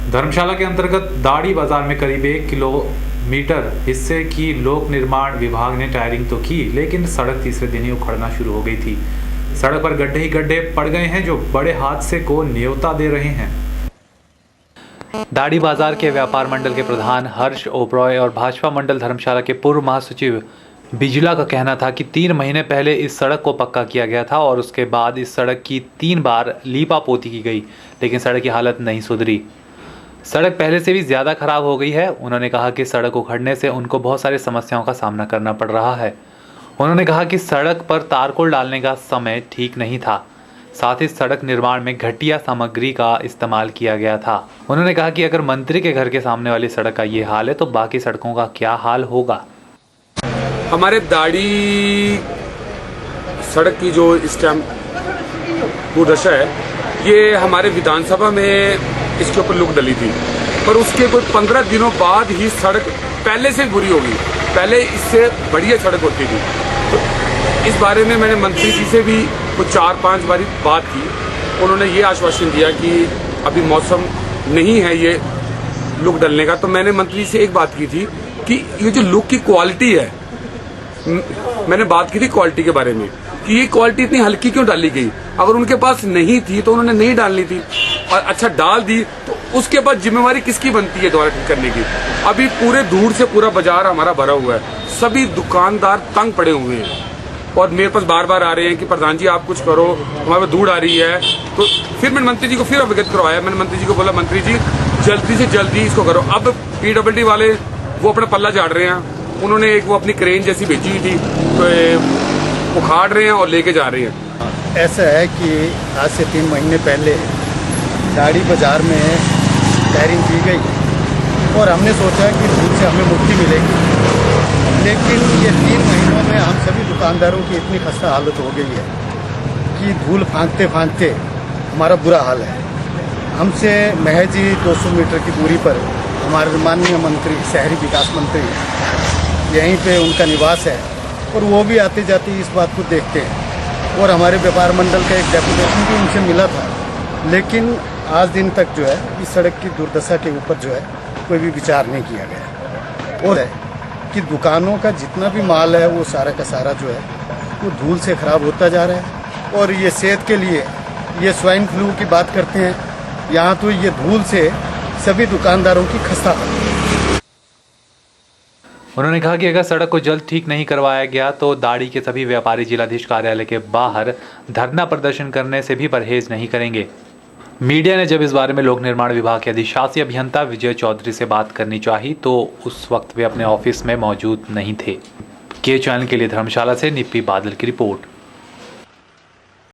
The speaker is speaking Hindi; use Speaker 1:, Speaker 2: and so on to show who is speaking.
Speaker 1: धर्मशाला के अंतर्गत दाड़ी बाजार में करीब 1 किलोमीटर हिस्से की लोक निर्माण विभाग ने टायरिंग तो की, लेकिन सड़क तीसरे दिन ही उखड़ना शुरू हो गई थी। सड़क पर गड्ढे ही गड्ढे पड़ गए हैं जो बड़े हादसे को न्योता दे रहे हैं। दाड़ी बाजार के व्यापार मंडल के प्रधान हर्ष ओबरॉय और भाजपा मंडल धर्मशाला के पूर्व महासचिव बिजला का कहना था कि 3 महीने पहले इस सड़क को पक्का किया गया था और उसके बाद इस सड़क की 3 बार लीपापोती की गई, लेकिन सड़क की हालत नहीं सुधरी। सड़क पहले से भी ज़्यादा खराब हो गई है। उन्होंने कहा कि सड़क उखड़ने से उनको बहुत सारी समस्याओं का सामना करना पड़ रहा है। उन्होंने कहा कि सड़क पर तारकोल डालने का समय ठीक नहीं था, साथ ही सड़क निर्माण में घटिया सामग्री का इस्तेमाल किया गया था। उन्होंने कहा कि अगर मंत्री के घर के सामने वाली सड़क का ये हाल है तो बाकी सड़कों का क्या हाल होगा।
Speaker 2: हमारे दाड़ी सड़क की जो इस टाइम दुर्दशा है, ये हमारे विधानसभा में इसके ऊपर लुक डली थी, पर उसके कोई 15 दिनों बाद ही सड़क पहले से बुरी होगी। पहले इससे बढ़िया सड़क होती थी। तो इस बारे में मैंने मंत्री जी से भी कुछ 4-5 बार बात की। उन्होंने ये आश्वासन दिया कि अभी मौसम नहीं है ये लुक डलने का। तो मैंने मंत्री से एक बात की थी कि ये जो लुक की क्वालिटी है, मैंने बात की थी क्वालिटी के बारे में कि ये क्वालिटी इतनी हल्की क्यों डाली गई। अगर उनके पास नहीं थी तो उन्होंने नहीं डालनी थी, और अच्छा डाल दी तो उसके बाद जिम्मेवारी किसकी बनती है दोबारा ठीक करने की। अभी पूरे धूड़ से पूरा बाजार हमारा भरा हुआ है, सभी दुकानदार तंग पड़े हुए हैं और मेरे पास बार बार आ रहे हैं कि प्रधान जी आप कुछ करो, हमारे पास धूड़ आ रही है। तो फिर मैंने मंत्री जी को फिर अवगत करवाया। मैंने मंत्री जी को बोला, मंत्री जी जल्दी से जल्दी इसको करो। अब PWD वाले वो अपना पल्ला झाड़ रहे हैं। उन्होंने एक वो अपनी क्रेन जैसी भेजी हुई थी, तो उखाड़ रहे हैं और लेके जा रहे हैं।
Speaker 3: ऐसा है कि आज से 3 महीने पहले दाड़ी बाजार में टायरिंग की गई और हमने सोचा कि धूल से हमें मुक्ति मिलेगी, लेकिन ये 3 महीनों में हम सभी दुकानदारों की इतनी खस्ता हालत हो गई है कि धूल फांकते फांकते हमारा बुरा हाल है। हमसे महज ही 200 मीटर की दूरी पर हमारे माननीय मंत्री, शहरी विकास मंत्री, यहीं पे उनका निवास है और वो भी आते जाते इस बात को देखते हैं। और हमारे व्यापार मंडल का एक डेपुटेशन भी उनसे मिला था, लेकिन आज दिन तक जो है इस सड़क की दुर्दशा के ऊपर जो है कोई भी विचार नहीं किया गया। और है कि दुकानों का जितना भी माल है वो सारा का सारा जो है वो धूल से खराब होता जा रहा है। और ये सेहत के लिए ये स्वाइन फ्लू की बात करते हैं, यहाँ तो ये धूल से सभी दुकानदारों की खस्ता हालत है।
Speaker 1: उन्होंने कहा कि अगर सड़क को जल्द ठीक नहीं करवाया गया तो दाड़ी के सभी व्यापारी जिलाधीश कार्यालय के बाहर धरना प्रदर्शन करने से भी परहेज नहीं करेंगे। मीडिया ने जब इस बारे में लोक निर्माण विभाग के अधिशासी अभियंता विजय चौधरी से बात करनी चाही तो उस वक्त वे अपने ऑफिस में मौजूद नहीं थे। के चैनल के लिए धर्मशाला से निप्पी बादल की रिपोर्ट।